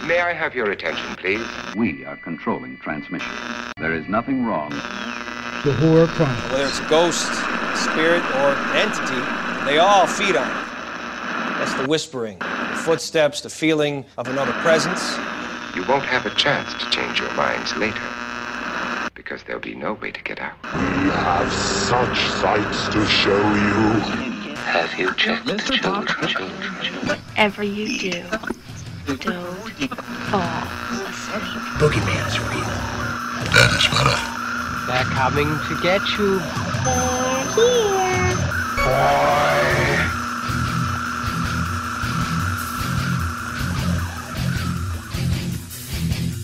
May I have your attention, please? We are controlling transmission. There is nothing wrong. The Horror Chronicles. Whether it's a ghost, spirit, or entity, they all feed on it. That's the whispering, the footsteps, the feeling of another presence. You won't have a chance to change your minds later, because there'll be no way to get out. We have such sights to show you. Have you checked the children? Whatever you do, don't fall asleep. Boogeyman's real. That is better. They're coming to get you. They're here.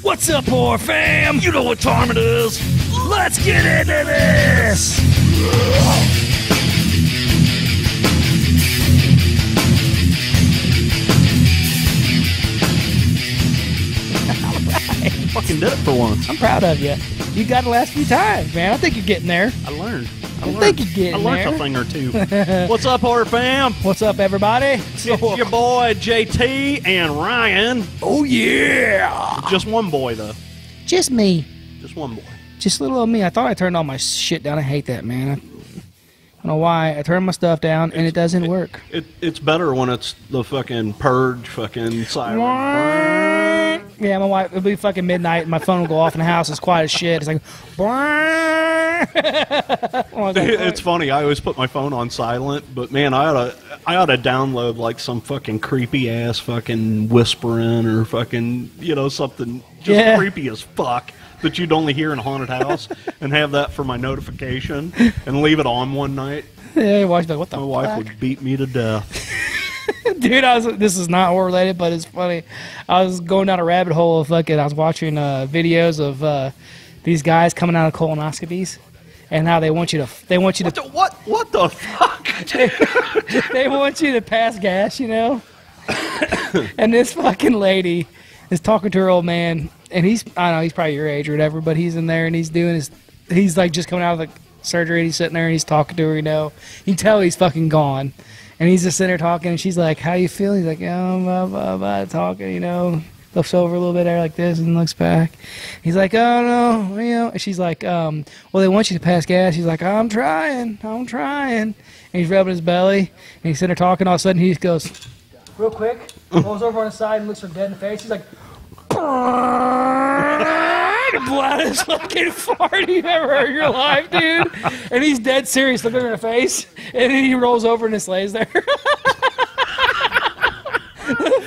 What's up, horror fam? You know what time it is. Let's get into this! Fucking did it for once. I'm proud of you. You got the last few times, man. I think you're getting there. I learned. I think you're getting there. I learned a thing or two. What's up, horror fam? What's up, everybody? It's your boy, JT, and Ryan. Oh, yeah. Just one boy, though. Just me. Just one boy. Just little old me. I thought I turned all my shit down. I hate that, man. I don't know why. I turned my stuff down, and it doesn't work. It's better when it's the fucking purge fucking siren. Yeah, my wife, it'll be fucking midnight, and my phone will go off in the house. It's quiet as shit. It's like, It's funny. I always put my phone on silent, but man, I ought to download like some fucking creepy ass fucking whispering or fucking something just creepy as fuck that you'd only hear in a haunted house, and have that for my notification, and leave it on one night. Yeah, your wife's like, what the fuck? My wife would beat me to death. Dude, this is not horror related, but it's funny. I was going down a rabbit hole of fucking. I was watching videos of these guys coming out of colonoscopies, and how they want you to. What the fuck? They want you to pass gas, and this fucking lady is talking to her old man, and I don't know, he's probably your age or whatever, but he's in there and he's doing he's like just coming out of the surgery, and he's sitting there and he's talking to her, You can tell he's fucking gone. And he's just sitting there talking, and she's like, how you feeling? He's like, oh, blah, blah, blah, talking, Looks over a little bit like this and looks back. He's like, oh, no, And she's like, well, they want you to pass gas. He's like, I'm trying. And he's rubbing his belly, and he's sitting there talking. All of a sudden, he just goes, real quick, goes over on the side and looks her dead in the face. He's like, the blackest fucking fart you've ever heard in your life, dude. And he's dead serious, looking at her face, and then he rolls over and just lays there.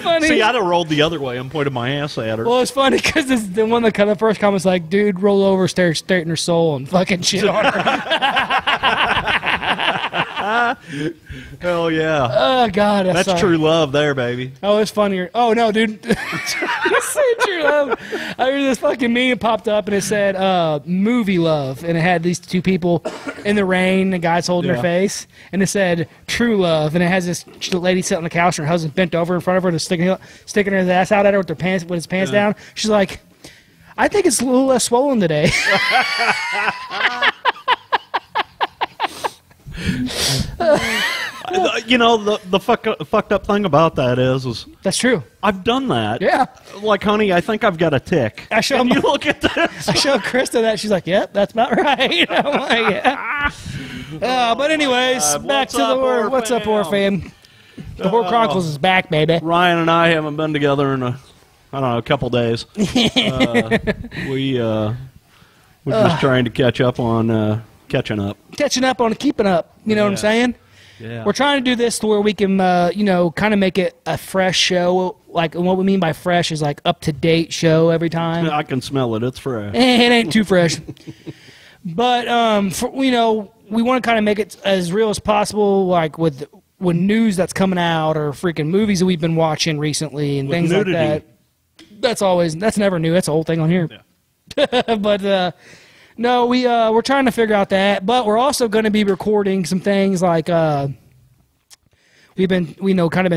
Funny. See, I'd have rolled the other way and pointed my ass at her. Well, it's funny because the one that kind of first comment's like, dude, roll over, stare straight in her soul, and fucking shit on her. Hell yeah. Oh, God. That's true love there, baby. Oh, it's funnier. Oh, no, dude. You say true love. I heard this fucking meme popped up, and it said movie love, and it had these two people in the rain, the guy's holding her face, and it said true love, and it has this lady sitting on the couch, and her husband bent over in front of her, sticking his ass out at her with his pants down. She's like, I think it's a little less swollen today. The fucked up thing about that is that's true. I've done that. Yeah. Like, honey, I think I've got a tick. I show you look at this. I show Krista that. She's like, yep, that's about right. I'm like, yeah. But anyways, back to the horror. What's up, horror fam? The Horror Chronicles is back, baby. Ryan and I haven't been together in a couple days. We're just trying to catch up on catching up. Catching up on keeping up. You know what I'm saying? Yeah. We're trying to do this to where we can, kind of make it a fresh show. Like, and what we mean by fresh is like up-to-date show every time. I can smell it. It's fresh. It ain't too fresh. But, we want to kind of make it as real as possible, like with news that's coming out or freaking movies that we've been watching recently and things nudity. Like that. That's never new. That's the whole thing on here. Yeah. But, no, we're trying to figure out that, but we're also going to be recording some things like we've been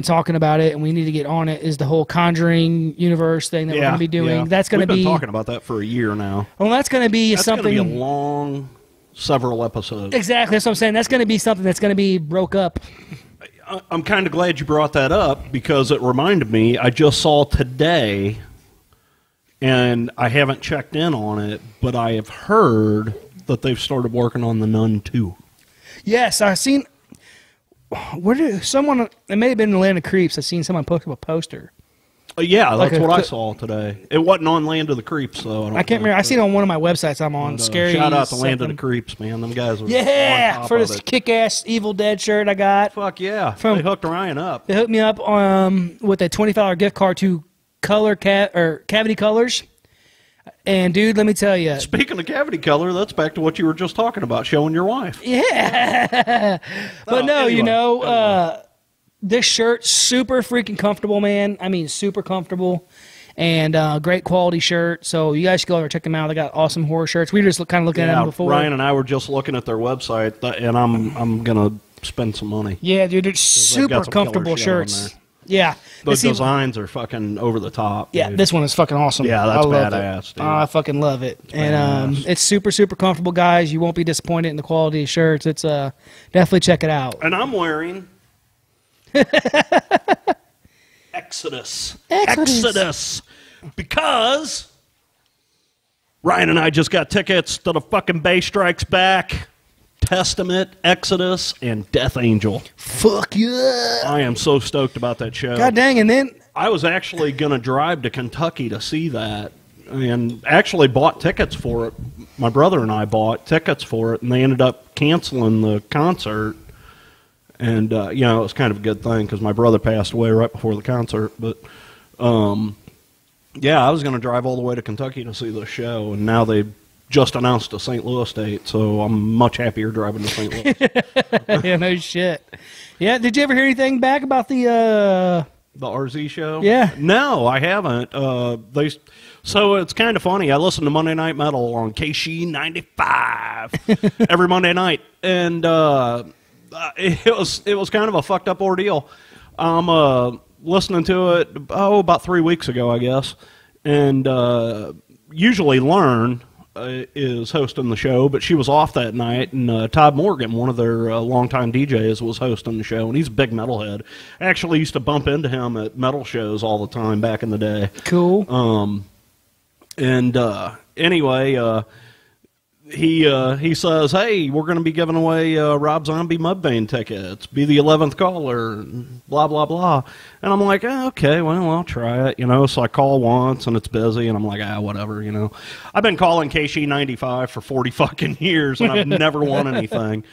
talking about it, and we need to get on it. Is the whole Conjuring universe thing that we're going to be doing? Yeah. That's going to be. We've been talking about that for a year now. Well, that's going to be something. That's going to be a long, several episodes. Exactly, that's what I'm saying. That's going to be something that's going to be broke up. I'm kind of glad you brought that up because it reminded me. I just saw today and I haven't checked in on it, but I have heard that they've started working on the Nun 2. Yes, I seen. Where did someone? It may have been in the Land of Creeps. I seen someone post up a poster. Yeah, Like that's a what I clip- saw today. It wasn't on Land of the Creeps, though. I can't remember. I seen it on one of my websites I'm on. Scary. Shout out to Land of the something. Creeps, man. Them guys are on Yeah, top for of this it. kick-ass Evil Dead shirt I got. Fuck yeah. From- They hooked Ryan up. They hooked me up with a $25 gift card to Color Cavity Colors. And dude, let me tell you. Speaking of cavity color, that's back to what you were just talking about, showing your wife. Yeah. But no, anyway, you know, this shirt's super freaking comfortable, man. I mean, super comfortable. And great quality shirt. So you guys should go over and check them out. They got awesome horror shirts. We were just kind of looking at them before. Ryan and I were just looking at their website, and I'm gonna spend some money. Yeah, dude, they're they've super got some killer comfortable shit on shirts. there. Yeah. Those This even- designs are fucking over the top. Yeah, dude. this one is fucking awesome. Yeah, that's I love badass, it. dude. I fucking love it. And badass. it's super, super comfortable, guys. You won't be disappointed in the quality of shirts. It's definitely check it out. And I'm wearing Exodus. Exodus. Because Ryan and I just got tickets to the fucking Bay Strikes Back, Testament, Exodus, and Death Angel. Fuck yeah. I am so stoked about that show. God dang, and then I was actually going to drive to Kentucky to see that, and actually bought tickets for it. My brother and I bought tickets for it, and they ended up canceling the concert. And, you know, it was kind of a good thing because my brother passed away right before the concert. But, yeah, I was going to drive all the way to Kentucky to see the show, and now they just announced a St. Louis date, so I'm much happier driving to St. Louis. yeah, no shit. Yeah, did you ever hear anything back about the The RZ show? Yeah. No, I haven't. So it's kind of funny. I listen to Monday Night Metal on KC 95 every Monday night, and it was kind of a fucked up ordeal. I'm listening to it about 3 weeks ago, I guess, and usually Learn is hosting the show, but she was off that night, and Todd Morgan, one of their longtime DJs, was hosting the show, and he's a big metalhead. I actually used to bump into him at metal shows all the time back in the day. cool? Anyway, he says, "Hey, we're going to be giving away Rob Zombie Mudvayne tickets. Be the 11th caller." And blah blah blah. And I'm like, okay, well, I'll try it, you know. So I call once, and it's busy, and I'm like, whatever, you know. I've been calling KC 95 for 40 fucking years, and I've never won anything.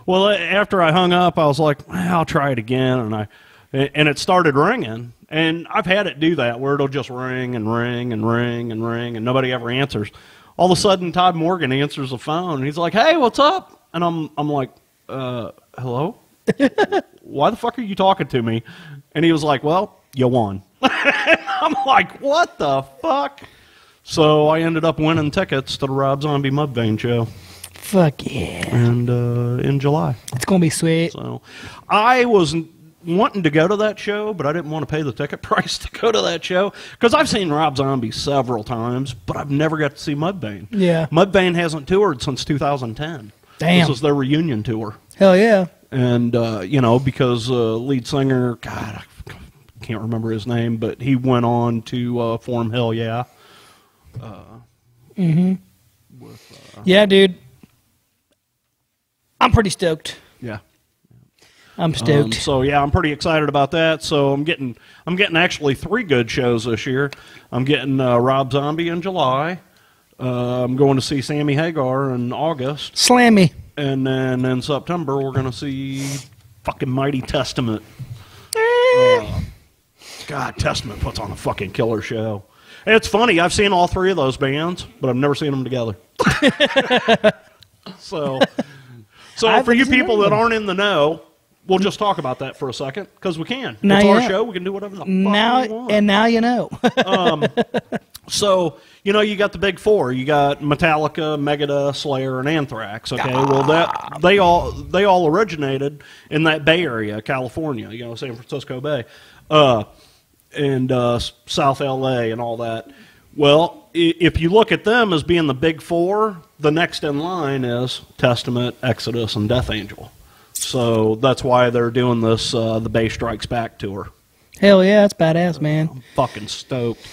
Well, after I hung up, I was like, I'll try it again, and it started ringing. And I've had it do that, where it'll just ring and ring and ring and ring, and nobody ever answers. All of a sudden, Todd Morgan answers the phone, and he's like, "Hey, what's up?" And I'm like, "Hello? Why the fuck are you talking to me?" And he was like, "Well, you won." I'm like, "What the fuck?" So I ended up winning tickets to the Rob Zombie Mudvayne show. Fuck yeah. And in July. It's going to be sweet. So I was wanting to go to that show, but I didn't want to pay the ticket price to go to that show because I've seen Rob Zombie several times, but I've never got to see Mudvayne. Yeah. Mudvayne hasn't toured since 2010. Damn. This is their reunion tour. Hell yeah. And, you know, because lead singer, God, I can't remember his name, but he went on to form Hell Yeah. Yeah, dude. I'm pretty stoked. Yeah. I'm stoked. So yeah, I'm pretty excited about that. So I'm getting actually 3 good shows this year. I'm getting Rob Zombie in July. I'm going to see Sammy Hagar in August, Slammy. and then in September we're going to see fucking Mighty Testament. God, Testament puts on a fucking killer show. It's funny. I've seen all 3 of those bands, but I've never seen them together. So I've for you seen people them. that aren't in the know, we'll just talk about that for a second because we can. Now It's our you- show. We can do whatever the fuck Now we want. and now you know. So, you know, you got the big 4. You got Metallica, Megadeth, Slayer, and Anthrax. Okay, well that they all originated in that Bay Area, California. You know, San Francisco Bay, and South LA, and all that. Well, if you look at them as being the big 4, the next in line is Testament, Exodus, and Death Angel. So that's why they're doing this the Bay Strikes Back tour. Hell yeah, that's badass, man. I'm fucking stoked.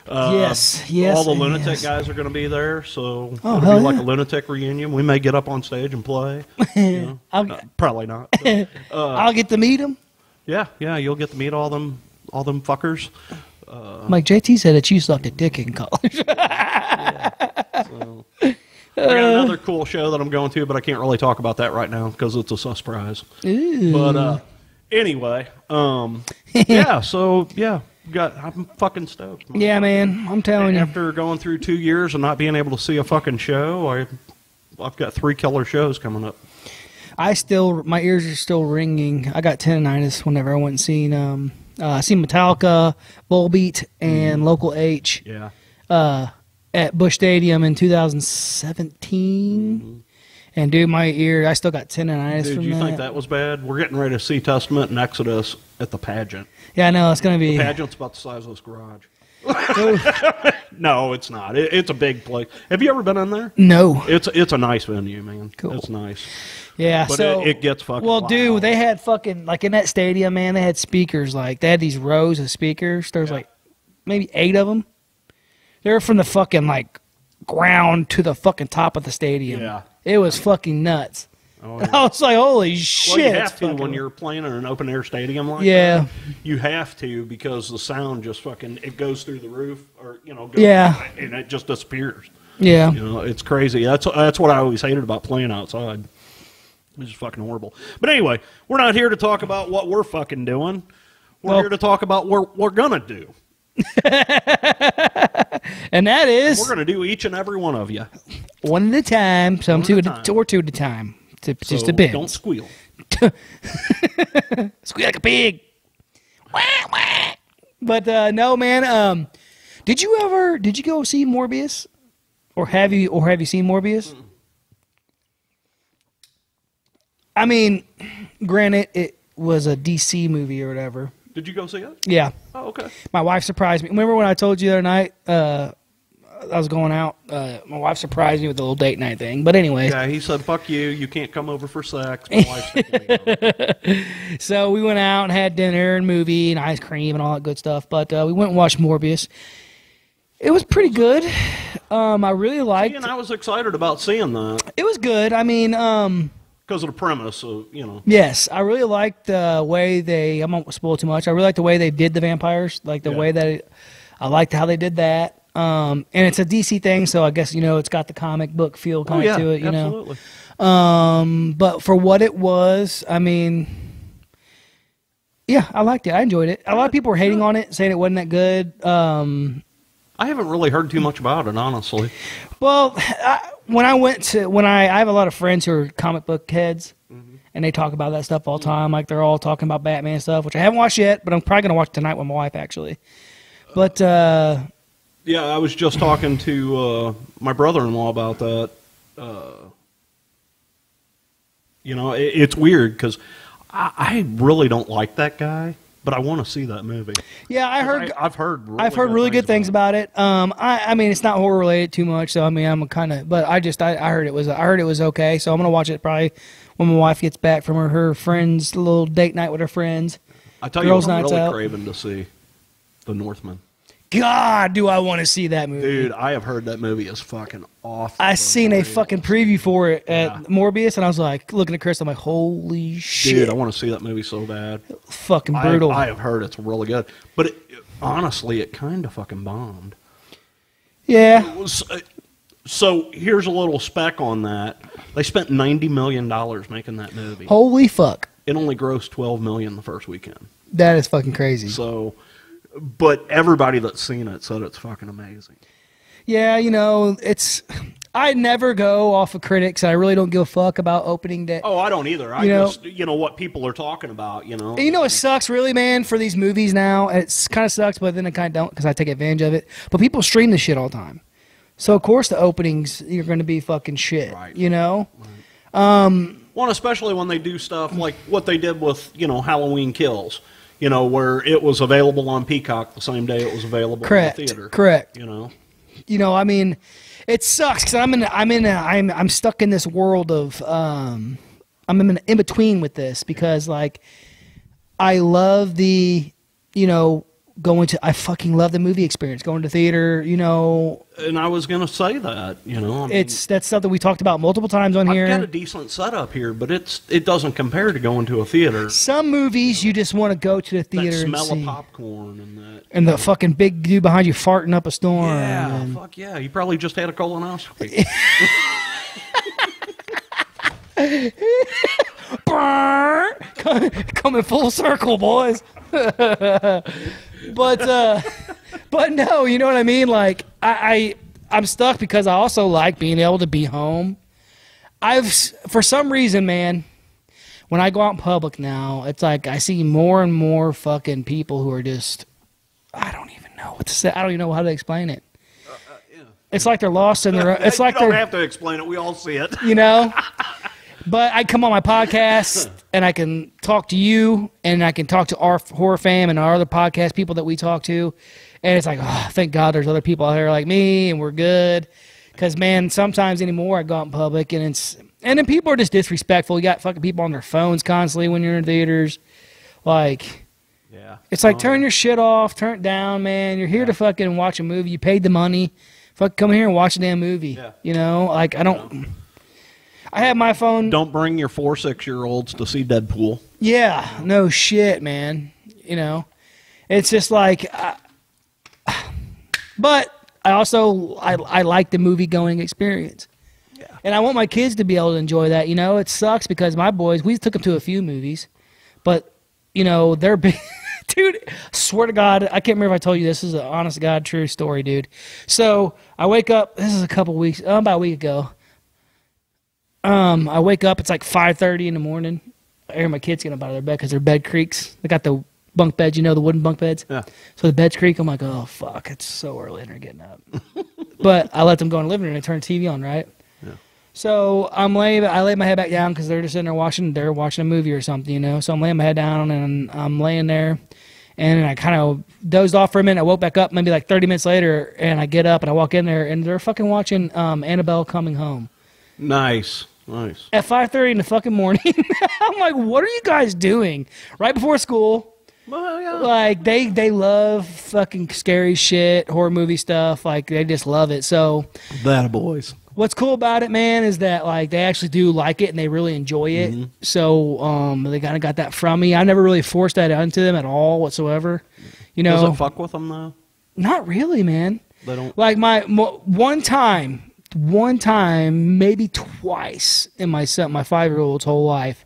Yes. All the and Lunatic yes. guys are going to be there, so Oh, it'll hell be like yeah. a Lunatic reunion. We may get up on stage and play. You know? Probably not. But, I'll get to meet him. yeah, you'll get to meet all them fuckers. Like JT said that you sucked a dick in college. So, I got another cool show that I'm going to, but I can't really talk about that right now because it's a surprise. Ooh. But anyway, yeah. So yeah, I'm fucking stoked. Yeah, man. I'm telling you. After going through 2 years and not being able to see a fucking show, I've got 3 killer shows coming up. My ears are still ringing. I got tinnitus whenever I went and seen Metallica, Volbeat, and Local H. Yeah. At Busch Stadium in 2017. And dude, my ear, I still got tinnitus Dude, from you that. think that was bad? We're getting ready to see Testament and Exodus at the pageant. Yeah, I know it's gonna be. The pageant's about the size of this garage. No, it's not. It's a big place. Have you ever been in there? No. It's a nice venue, man. Cool. It's nice. Yeah, But so it gets fucking well, loud. dude, they had fucking like in that stadium, man. They had speakers like they had these rows of speakers. There's like maybe 8 of them. They're from the fucking like ground to the fucking top of the stadium. Yeah. It was fucking nuts. Oh, yeah. I was like, holy shit! Well, you it's have to fucking- when you're playing in an open air stadium like Yeah. that. You have to because the sound just fucking it goes through the roof or goes, Yeah. and it just disappears. Yeah. It's crazy. That's what I always hated about playing outside. It's just fucking horrible. But anyway, we're not here to talk about what we're fucking doing. We're here to talk about what we're gonna do. And that is We're gonna do each and every one of you. one at a time. Some One two at a time. or two at a time. Just So a bit. Don't squeal. Squeal like a pig. Wah, wah. But no, man. Did you go see Morbius, or have you seen Morbius? I mean, granted, it was a DC movie or whatever. Did you go see it? Yeah, Oh, okay. my wife surprised me. Remember when I told you the other night I was going out? My wife surprised me with the little date night thing. But anyway, Yeah, he said, "Fuck you. You can't come over for sex." My wife's taking me out. so we went out and had dinner and movie and ice cream and all that good stuff. But we went and watched Morbius. It was pretty good. I really liked. And I was excited about seeing that It was good. I mean, because of the premise of yes, I really liked the way they. I won't spoil too much. I really liked the way they did the vampires. Like the way that I liked how they did that. And it's a DC thing, so I guess it's got the comic book feel kind of to it. Absolutely. But for what it was, I mean, yeah, I liked it. I enjoyed it. A lot of people were hating on it, saying it wasn't that good. I haven't really heard too much about it, honestly. Well, I have a lot of friends who are comic book heads, and they talk about that stuff all the time. Like they're all talking about Batman stuff, which I haven't watched yet, but I'm probably gonna watch tonight with my wife actually. But Yeah, I was just talking to my brother-in-law about that. It's weird because I really don't like that guy, but I want to see that movie. yeah, I've heard really good things about it. I mean, it's not horror related too much, so I mean, I'm kind of, but I heard it was okay, so I'm gonna watch it probably when my wife gets back from her friends, a little date night with her friends. I tell you, Girls' I'm nights really out. craving to see The Northman. God, do I want to see that movie? Dude, I have heard that movie is fucking off. I seen a fucking preview for it at Yeah. Morbius, and I was like, looking at Chris, I'm like, holy shit, Dude, I want to see that movie so bad. fucking brutal. I have heard it's really good, but honestly, it kind of fucking bombed. Yeah, So here's a little spec on that. They spent $90 million making that movie. holy fuck, It only grossed $12 million the first weekend. that is fucking crazy. So, but everybody that's seen it said it's fucking amazing. Yeah, I never go off of critics. I really don't give a fuck about opening day. Oh, I don't either. I just what people are talking about. And it sucks really, man, for these movies now. It kind of sucks, but then it kind of don't because I take advantage of it. But people stream this shit all the time. So, of course, the openings, you're going to be fucking shit, Right. Well, especially when they do stuff like what they did with, Halloween Kills, where it was available on Peacock the same day it was available in the theater. Correct. You I mean, it sucks because I'm stuck in this world of, I'm in between with this because, like, I love the, I fucking love the movie experience, going to theater, you know. And I was going to say that, you know. That's something we talked about multiple times on here. I've got a decent setup here, but it doesn't compare to going to a theater. Some movies you just want to go to the theater that and smell see. of popcorn and that. And the fucking big dude behind you farting up a storm. Yeah, fuck yeah. You probably just had a colonoscopy. Coming full circle, boys. But no, you know what I mean? Like I'm stuck because I also like being able to be home. For some reason, man, when I go out in public now, it's like I see more and more fucking people who are just, I don't even know what to say. I don't even know how to explain it. Yeah. It's like they're lost in their. It's like you don't have to explain it. We all see it. You know. But I come on my podcast and I can talk to you and I can talk to our horror fam and our other podcast people that we talk to. And it's like, oh, thank God there's other people out there like me and we're good. Because, man, sometimes anymore I go out in public and then people are just disrespectful. You got fucking people on their phones constantly when you're in theaters. Like, yeah, it's like turn your shit off, turn it down, man. You're here to fucking watch a movie. You paid the money. Fuck, come here and watch a damn movie. Yeah. You know, like I don't. I have my phone. Don't bring your 4-6-year-olds to see Deadpool. Yeah, no shit, man. You know, it's just like, but I also I like the movie going experience, and I want my kids to be able to enjoy that. You know, it sucks because my boys, we took them to a few movies, but you know they're big. Dude, swear to God, I can't remember if I told you this. This is an honest to God true story, dude. So I wake up. This is about a week ago. I wake up, it's like 5:30 in the morning. I hear my kids getting up out of their bed because their bed creaks. They got the bunk beds, you know, the wooden bunk beds. Yeah. So the beds creak. I'm like, oh, fuck, it's so early and they're getting up. But I let them go in the living room and turn the TV on, right? Yeah. So I lay my head back down because they're just sitting there watching a movie or something, you know. So I'm laying my head down and I'm laying there. And I kind of dozed off for a minute. I woke back up maybe like 30 minutes later and I get up and I walk in there and they're fucking watching Annabelle Coming Home. Nice. At 5:30 in the fucking morning. I'm like, what are you guys doing? Right before school. Well, yeah. Like, they love fucking scary shit, horror movie stuff. Like, they just love it. So, that boys. What's cool about it, man, is that, like, they actually do like it and they really enjoy it. Mm-hmm. So, they kind of got that from me. I never really forced that onto them at all whatsoever. You know. Does it fuck with them, though? Not really, man. They don't. Like, one time, maybe twice in my 5-year-old's whole life,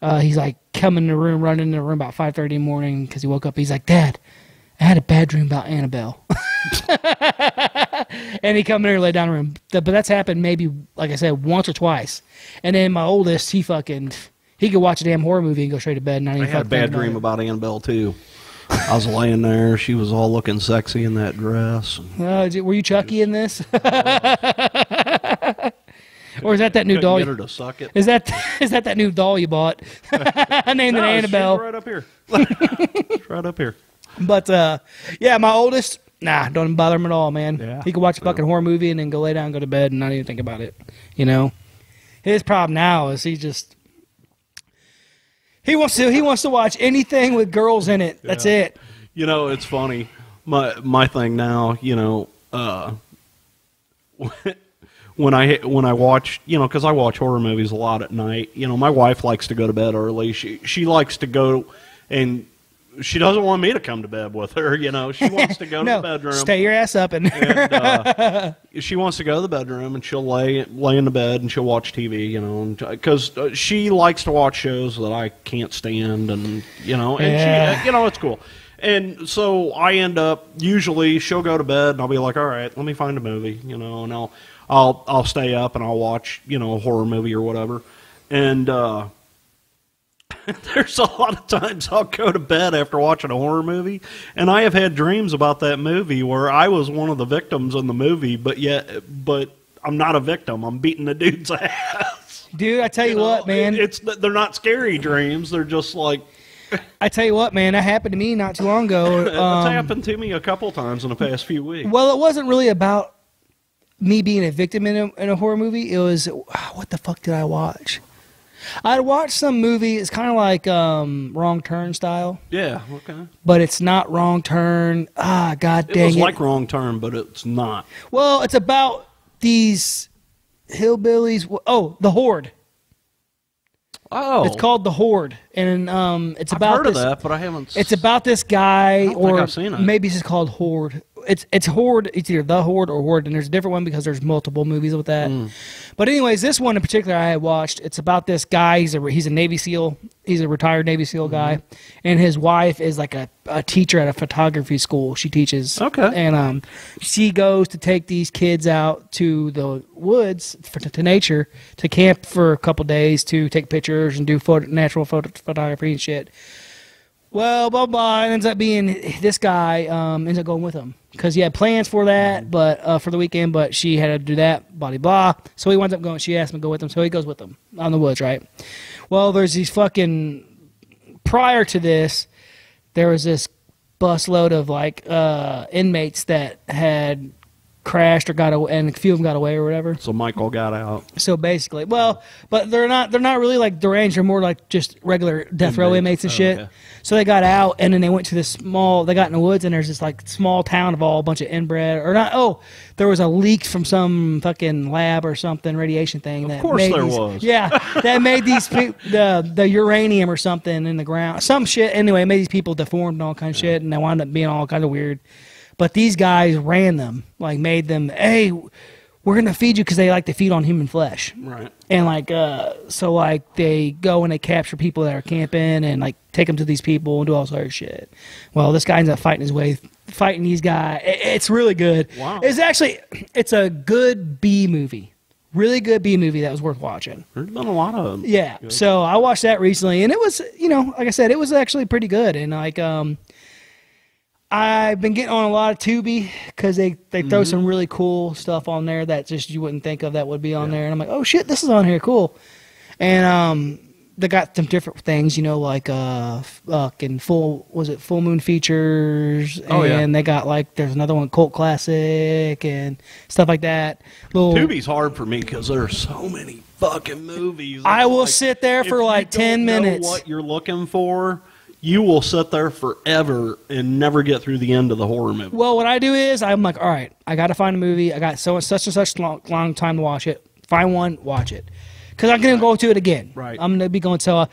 he's like coming in the room, running in the room about 5:30 in the morning because he woke up. He's like, Dad, I had a bad dream about Annabelle. And he come in there and lay down in the room. But that's happened maybe, like I said, once or twice. And then my oldest, he could watch a damn horror movie and go straight to bed. And I had a bad dream about Annabelle, too. I was laying there. She was all looking sexy in that dress. Were you Chucky in this? Or is that new doll? Get her to suck it. Is that new doll you bought? Named it Annabelle. She's right up here. It's right up here. But yeah, my oldest, don't bother him at all, man. Yeah, he could watch a fucking horror movie and then go lay down, and go to bed, and not even think about it. You know, his problem now is he wants to watch anything with girls in it. That's it. You know, it's funny. My thing now, you know, when I watch, you know, because I watch horror movies a lot at night. You know, my wife likes to go to bed early. She likes to go, and she doesn't want me to come to bed with her. You know, she wants to go to the bedroom. Stay your ass up in there. And she wants to go to the bedroom, and she'll lay in the bed and she'll watch TV. You know, because she likes to watch shows that I can't stand, and you know, and she, you know, it's cool. And so I end up, usually she'll go to bed and I'll be like, all right, let me find a movie, you know, and I'll stay up and I'll watch, you know, a horror movie or whatever. And there's a lot of times I'll go to bed after watching a horror movie, and I have had dreams about that movie where I was one of the victims in the movie, but I'm not a victim. I'm beating the dude's ass. Dude, I tell you what, man. They're not scary dreams. They're just like... I tell you what, man, that happened to me not too long ago. It's happened to me a couple times in the past few weeks. Well, it wasn't really about me being a victim in a horror movie. It was, what the fuck did I watch? I'd watched some movie. It's kind of like Wrong Turn style. Yeah, okay. But it's not Wrong Turn. Ah, god dang it. It was like Wrong Turn, but it's not. Well, it's about these hillbillies. Oh, The Horde. Oh. It's called The Horde, and it's I've about heard this, of that, but I haven't. It's about this guy, I don't think I've seen it. maybe it's just called Horde. It's Horde. It's either The Horde or Horde, and there's a different one because there's multiple movies with that. But anyways, this one in particular I had watched. It's about this guy. He's a Navy SEAL. He's a retired Navy SEAL guy, and his wife is like a teacher at a photography school. She teaches. Okay. And she goes to take these kids out to the woods to nature to camp for a couple days to take pictures and do natural photography and shit. Well, blah, blah, ends up being this guy ends up going with him because he had plans for that, but for the weekend, but she had to do that, blah, blah. So he winds up going, she asked him to go with him, so he goes with them on the woods, right? Well, there's these fucking, prior to this, there was this busload of like inmates that had crashed or got away, and a few of them got away or whatever. So Michael got out. So basically, well, but they're not really like deranged. They're more like just regular death row inmates and shit. Okay. So they got out, and then they went to this they got in the woods, and there's this like small town of all a bunch of inbred or not. Oh, there was a leak from some fucking lab or something, radiation thing. Of course there was. Yeah, that made these the uranium or something in the ground, some shit. Anyway, it made these people deformed and all kind of shit, and they wound up being all kind of weird. But these guys ran them, like made them, hey, we're going to feed you because they like to feed on human flesh. Right. And like, so like they go and they capture people that are camping and like take them to these people and do all sorts of shit. Well, this guy ends up fighting these guys. It's really good. Wow. It's a good B movie. Really good B movie that was worth watching. There's been a lot of them. Yeah. So I watched that recently and it was, like I said, it was actually pretty good. And like, I've been getting on a lot of Tubi because they throw some really cool stuff on there that just you wouldn't think of that would be on there. And I'm like, oh shit, this is on here, cool. And they got some different things, like fucking full moon features, and they got like there's another one, cult classic and stuff like that. Tubi's hard for me because there's so many fucking movies. I will sit there for like 10 minutes. Know what you're looking for? You will sit there forever and never get through the end of the horror movie. Well, what I do is I'm like, all right, I got to find a movie. I got such and such long time to watch it. Find one, watch it. Because I'm going to go to it again. Right. I'm going to be going to,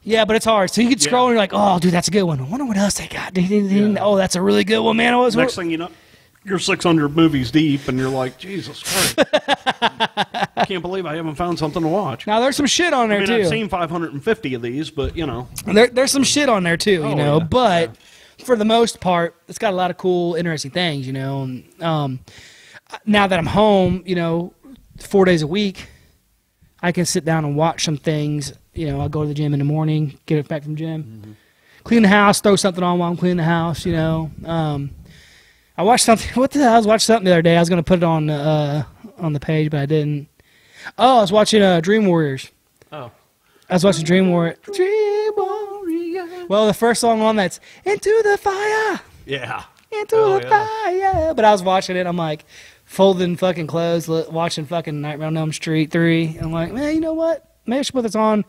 yeah, but it's hard. So you can scroll and you're like, oh, dude, that's a good one. I wonder what else they got. Oh, that's a really good one, man. Next thing you know, you're 600 movies deep and you're like, Jesus Christ. I can't believe I haven't found something to watch. Now, there's some shit on there, too. I've seen 550 of these, but, There's some shit on there, too, Yeah. But for the most part, it's got a lot of cool, interesting things, And, now that I'm home, 4 days a week, I can sit down and watch some things. I'll go to the gym in the morning, get it back from the gym, clean the house, throw something on while I'm cleaning the house, I watched something. What the hell? I was watching something the other day. I was going to put it on the page, but I didn't. Oh, I was watching Dream Warriors. Oh. I was watching Dream Warriors. Dream Warriors. Well, the first song on that's Into the Fire. Yeah. Into the Fire. But I was watching it. I'm like folding fucking clothes, watching fucking Nightmare on Elm Street 3. And I'm like, man, you know what? Maybe I should put this on.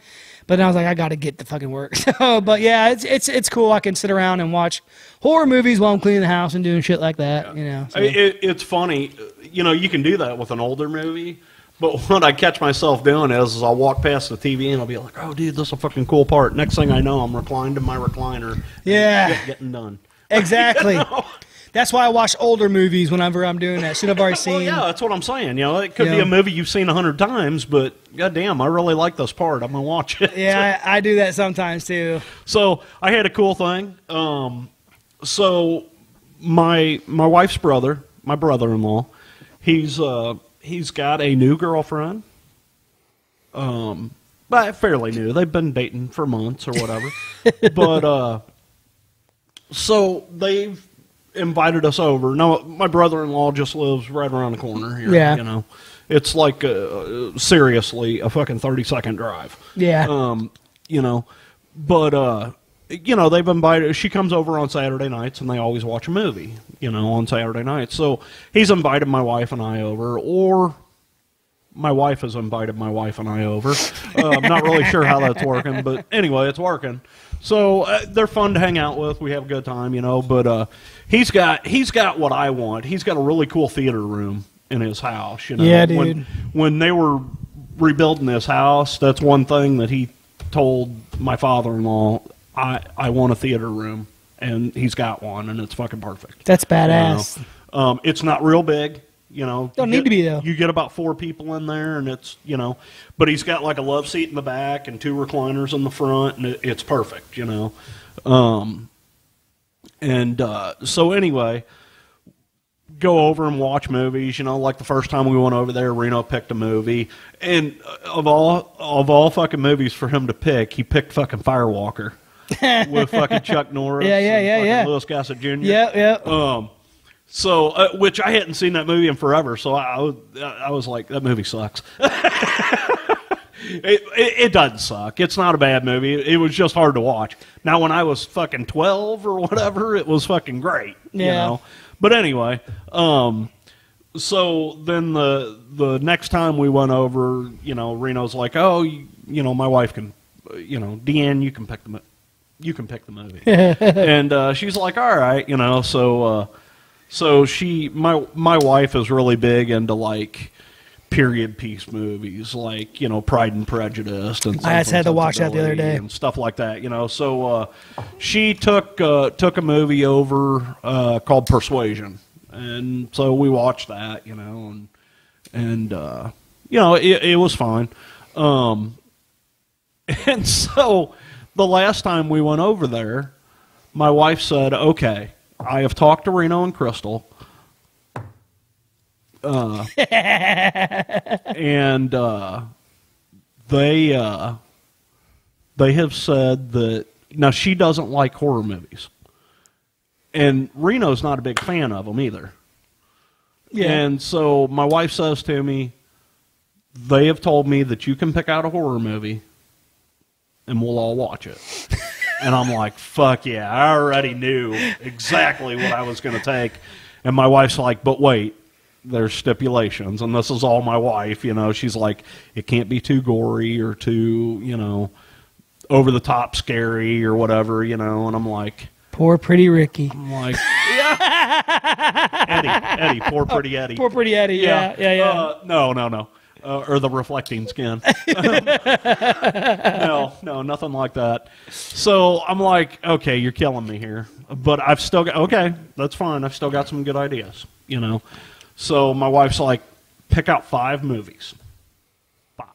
But then I was like, I got to get the fucking work. But yeah, it's cool. I can sit around and watch horror movies while I'm cleaning the house and doing shit like that. So. It's funny. You can do that with an older movie. But what I catch myself doing is I'll walk past the TV and I'll be like, oh, dude, this is a fucking cool part. Next thing I know, I'm reclined in my recliner. Yeah. Getting done. Exactly. That's why I watch older movies whenever I'm doing that. Shit I've already seen. Well, yeah, that's what I'm saying. It could be a movie you've seen 100 times, but goddamn, I really like this part. I'm going to watch it. Yeah, I do that sometimes, too. So I had a cool thing. So my wife's brother, my brother-in-law, he's got a new girlfriend. But fairly new. They've been dating for months or whatever. But so they've invited us over. Now, my brother-in-law just lives right around the corner here. Yeah. It's like seriously a fucking 30-second drive. Yeah. But they've invited. She comes over on Saturday nights, and they always watch a movie. On Saturday nights. So he's invited my wife and I over, or my wife has invited my wife and I over. I'm not really sure how that's working, but anyway, it's working. So they're fun to hang out with. We have a good time, you know. But he's got what I want. He's got a really cool theater room in his house. You know, yeah, dude. When they were rebuilding this house, that's one thing that he told my father-in-law. I want a theater room, and he's got one, and it's fucking perfect. That's badass. You know? It's not real big. You know, don't need to be though. You get about 4 people in there, and it's, you know, but he's got like a love seat in the back and 2 recliners in the front, and it's perfect. You know, so anyway, go over and watch movies. You know, like the first time we went over there, Reno picked a movie, and of all fucking movies for him to pick, he picked fucking Firewalker with fucking Chuck Norris. Yeah. Louis Gossett Jr. Yeah. So, which I hadn't seen that movie in forever, so I was like, that movie sucks. It doesn't suck. It's not a bad movie. It was just hard to watch. Now, when I was fucking 12 or whatever, it was fucking great. Yeah. You know? But anyway, so then the next time we went over, you know, Reno's like, oh, you know, my wife can, you know, Deanne, you can pick the movie. And she's like, all right, you know, so my wife is really big into like period piece movies, like, you know, Pride and Prejudice, and I just had to watch that the other day and stuff like that, you know. So she took a movie over called Persuasion, and so we watched that, you know, and you know, it was fine. And so the last time we went over there, my wife said, okay, I have talked to Reno and Crystal, and they have said that now she doesn't like horror movies, and Reno's not a big fan of them either. Yeah. And so my wife says to me, they have told me that you can pick out a horror movie, and we'll all watch it. And I'm like, fuck yeah, I already knew exactly what I was going to take. And my wife's like, but wait, there's stipulations. And this is all my wife, you know. She's like, it can't be too gory or too, you know, over-the-top scary or whatever, you know. And I'm like... Poor pretty Ricky. I'm like, yeah. Eddie, poor pretty Eddie. Poor pretty Eddie, yeah. No. Or the reflecting skin. No, nothing like that. So I'm like, okay, you're killing me here. But I've still got, okay, that's fine. I've still got some good ideas, you know. So my wife's like, pick out 5 movies. 5.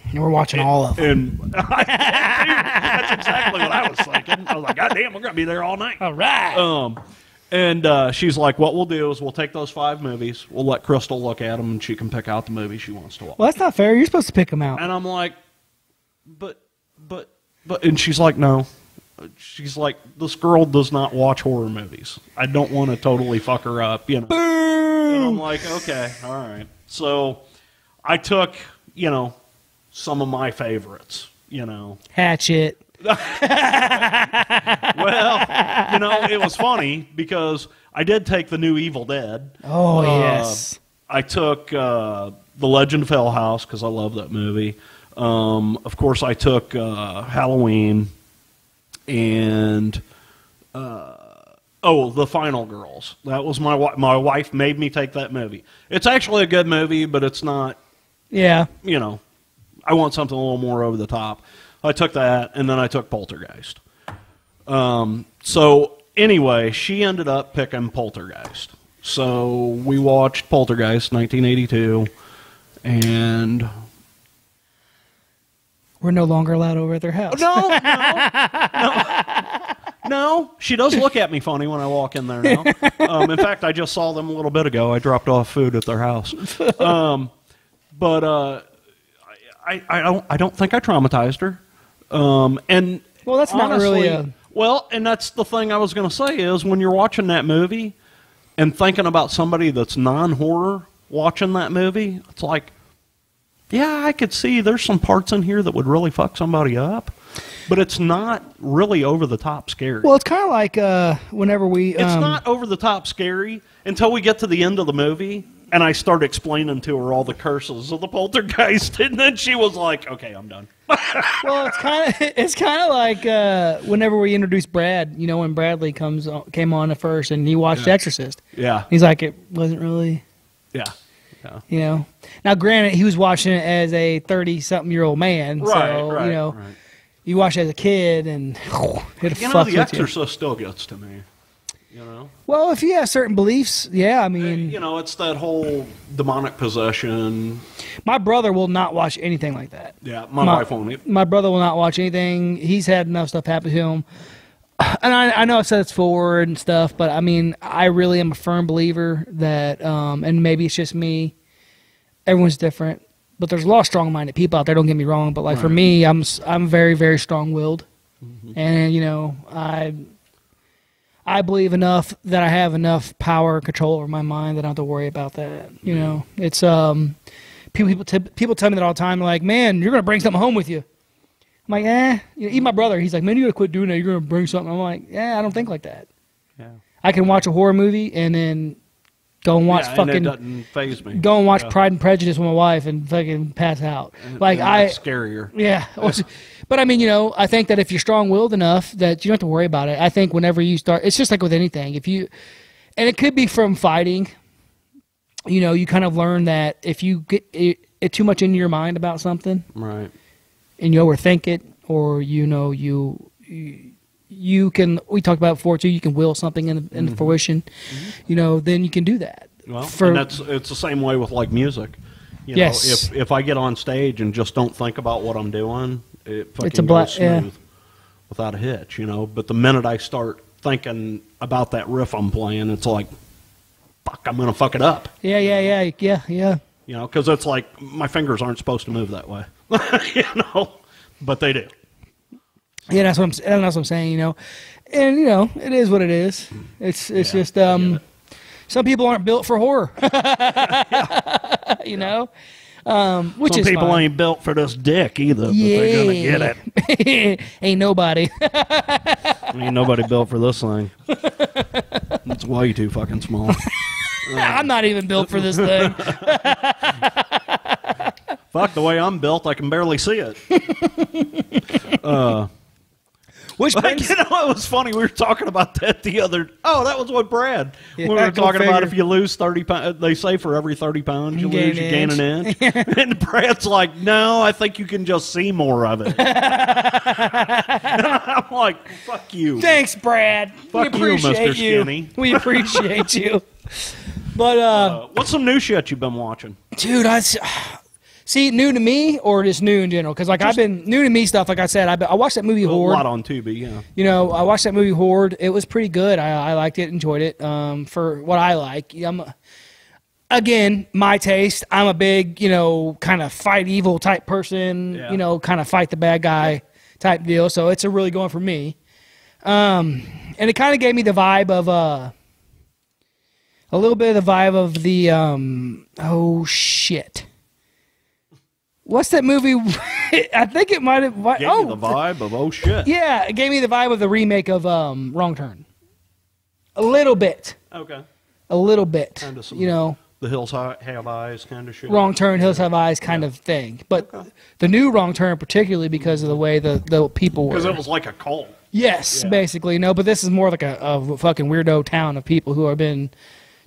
And we're watching all of them. And that's exactly what I was thinking. I was like, God damn, we're going to be there all night. All right. And she's like, what we'll do is we'll take those 5 movies, we'll let Crystal look at them, and she can pick out the movie she wants to watch. Well, that's not fair. You're supposed to pick them out. And I'm like, but, and she's like, no. She's like, this girl does not watch horror movies. I don't want to totally fuck her up, you know. Boom! And I'm like, okay, all right. So I took, you know, some of my favorites, you know. Hatchet. Well, you know, it was funny because I did take the new Evil Dead. Oh, yes. I took The Legend of Hell House because I love that movie. Of course, I took Halloween and The Final Girls. That was my wife made me take that movie. It's actually a good movie, but it's not. Yeah. You know, I want something a little more over the top. I took that, and then I took Poltergeist. So anyway, she ended up picking Poltergeist. So we watched Poltergeist, 1982, and... We're no longer allowed over at their house. No. She does look at me funny when I walk in there now. In fact, I just saw them a little bit ago. I dropped off food at their house. But I don't think I traumatized her. And well, that's honestly, not really a... Well, and that's the thing I was going to say is when you're watching that movie and thinking about somebody that's non-horror watching that movie, it's like, yeah, I could see there's some parts in here that would really fuck somebody up, but it's not really over-the-top scary. Well, it's kind of like whenever we... It's not over-the-top scary until we get to the end of the movie, And I started explaining to her all the curses of the Poltergeist, and then she was like, "Okay, I'm done." Well, it's kind of like whenever we introduced Brad, you know, when Bradley came on at first, and he watched Exorcist. Yeah. He's like, it wasn't really. Yeah. You know. Now, granted, he was watching it as a 30-something-year-old man, Right. so you know, you watch it as a kid, and it You know, fucks The with Exorcist still gets to me. You know. Well, if you have certain beliefs, yeah, I mean, you know, it's that whole demonic possession. My brother will not watch anything like that. Yeah, my wife won't either. My brother will not watch anything. He's had enough stuff happen to him. And I know I said it's forward and stuff, but I mean, I really am a firm believer that, and maybe it's just me, everyone's different, but there's a lot of strong-minded people out there, don't get me wrong, but like for me, I'm very, very strong-willed. And, you know, I believe enough that I have enough power and control over my mind that I don't have to worry about that. You know, it's people tell me that all the time. Like, man, you're gonna bring something home with you. I'm like, You know, even my brother, he's like, man, you gotta quit doing that. You're gonna bring something. I'm like, I don't think like that. Yeah. I can watch a horror movie and then go and watch and it doesn't faze me. Go and watch Pride and Prejudice with my wife and fucking pass out. Like that's scarier. Yeah. But I mean, you know, I think that if you're strong-willed enough that you don't have to worry about it. I think whenever you start, it's just like with anything. And it could be from fighting. You know, you kind of learn that if you get it too much into your mind about something, right, and you overthink it, or you know, you can. We talked about it before too. You can will something into fruition. You know, then you can do that. Well, and it's the same way with like music. You know, if I get on stage and just don't think about what I'm doing, it fucking goes smooth without a hitch, you know. But the minute I start thinking about that riff I'm playing, it's like, fuck, I'm going to fuck it up. Yeah. You know, because it's like my fingers aren't supposed to move that way, you know, but they do. Yeah, that's what I'm saying, you know. And, you know, it is what it is. It's just, some people aren't built for horror, you know. Which Some is people fine. ain't built for this dick either, but they're going to get it. Ain't nobody. Ain't nobody built for this thing. It's way too fucking small. I'm not even built for this thing. Fuck, the way I'm built, I can barely see it. Which brings, you know, it was funny. We were talking about that the other. Oh, that was what Brad. We were talking about if you lose 30 pounds. They say for every 30 pounds you gain an inch. And Brad's like, no, I think you can just see more of it. I'm like, fuck you. Thanks, Brad. Fuck we appreciate you, Mr. Skinny. We appreciate you. But what's some new shit you've been watching, dude? See, new to me or just new in general? Because like I've been new to me stuff. Like I said, I watched that movie Horde. A lot on Tubi, yeah. You know, I watched that movie Horde. It was pretty good. I liked it, enjoyed it. For what I like, again, my taste. I'm a big, you know, kind of fight evil type person. Yeah. You know, kind of fight the bad guy type deal. So it's a really going for me. And it kind of gave me the vibe of a little bit of the vibe of the oh shit. What's that movie? I think it might have. Gave you the vibe of oh shit. Yeah, it gave me the vibe of the remake of Wrong Turn. A little bit. Okay. A little bit. Kind of some, you know. The Hills Have Eyes kind of shit. Wrong Turn, Hills Have Eyes kind of thing. But the new Wrong Turn, particularly because of the way the people were. Because it was like a cult. Yes, basically. No, but this is more like a fucking weirdo town of people who have been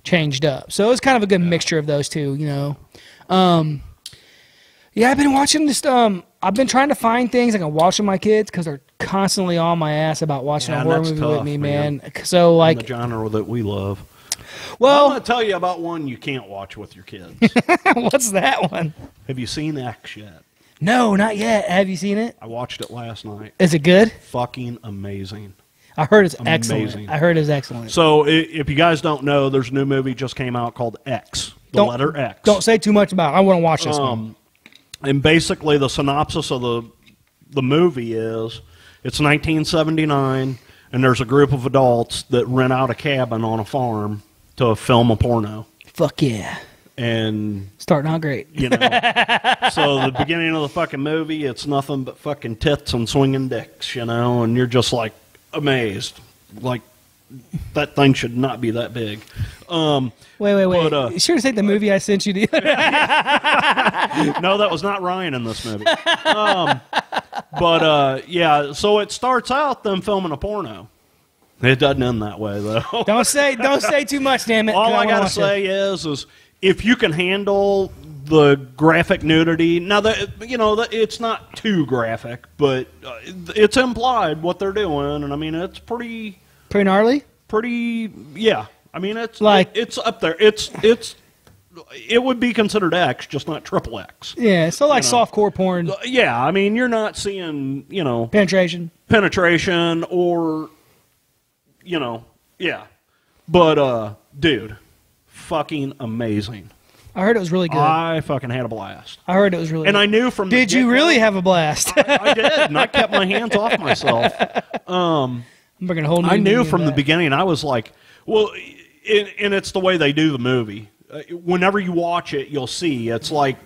changed up. So it's kind of a good mixture of those two, you know. Yeah, I've been watching this. I've been trying to find things I can watch with my kids because they're constantly on my ass about watching a horror movie with me, man. So like the genre that we love. Well, I'm going to tell you about one you can't watch with your kids. What's that one? Have you seen X yet? No, not yet. Have you seen it? I watched it last night. Is it good? Fucking amazing. I heard it's excellent. I heard it's excellent. So if you guys don't know, there's a new movie just came out called X. The letter X. Don't say too much about it. I want to watch this one. And basically the synopsis of the movie is it's 1979 and there's a group of adults that rent out a cabin on a farm to film a porno. Fuck yeah. And starting out great. You know. So the beginning of the fucking movie, it's nothing but fucking tits and swinging dicks, you know, and you're just like amazed. Like, that thing should not be that big. Wait. But, You sure to take the movie I sent you? No, that was not Ryan in this movie. Yeah, so it starts out them filming a porno. It doesn't end that way, though. Don't say too much, damn it. All I gotta say is if you can handle the graphic nudity, now that it's not too graphic, but it's implied what they're doing, and I mean it's pretty gnarly. Yeah. I mean it's up there. It would be considered X, just not triple X. Yeah, so like softcore porn. Yeah, I mean you're not seeing penetration or yeah. But dude, fucking amazing. I heard it was really good. I fucking had a blast. I heard it was really good. And I knew from the Did you really have a blast? I did, and I kept my hands off myself. I'm gonna hold. I knew from the beginning. I was like, well, and it's the way they do the movie. Whenever you watch it, you'll see it's like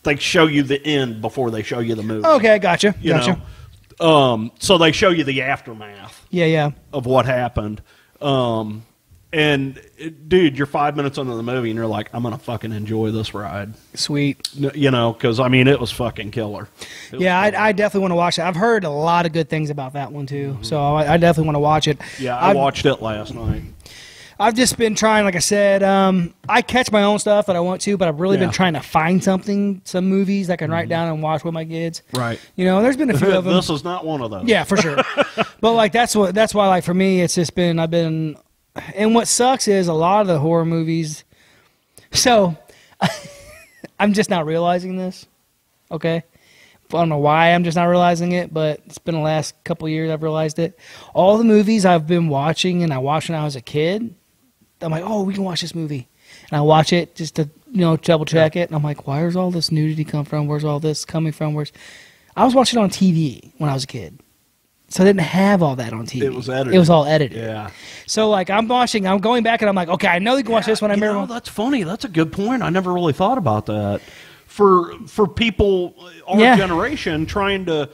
they show you the end before they show you the movie. Okay, gotcha. So they show you the aftermath. Yeah. Of what happened. And dude, you're 5 minutes into the movie and you're like, I'm gonna fucking enjoy this ride. Sweet. Because I mean, it was fucking killer. I definitely want to watch it. I've heard a lot of good things about that one too, so I definitely want to watch it. Yeah, I watched it last night. I've just been trying, like I said, I catch my own stuff that I want to, but I've really been trying to find some movies that I can write down and watch with my kids. Right. There's been a few of them. This is not one of those. Yeah, for sure. But like that's why like for me it's just been and what sucks is a lot of the horror movies. So I'm just not realizing this. Okay. I don't know why I'm just not realizing it, but it's been the last couple of years I've realized it. All the movies I've been watching and I watched when I was a kid, I'm like, oh, we can watch this movie. And I watch it just to, double check it. And I'm like, where's all this nudity come from? Where's all this coming from? I was watching it on TV when I was a kid. So I didn't have all that on TV. It was edited. It was all edited. Yeah. So like I'm going back and I'm like, okay, I know they can watch this one. I remember. That's funny. That's a good point. I never really thought about that. For people our generation trying to,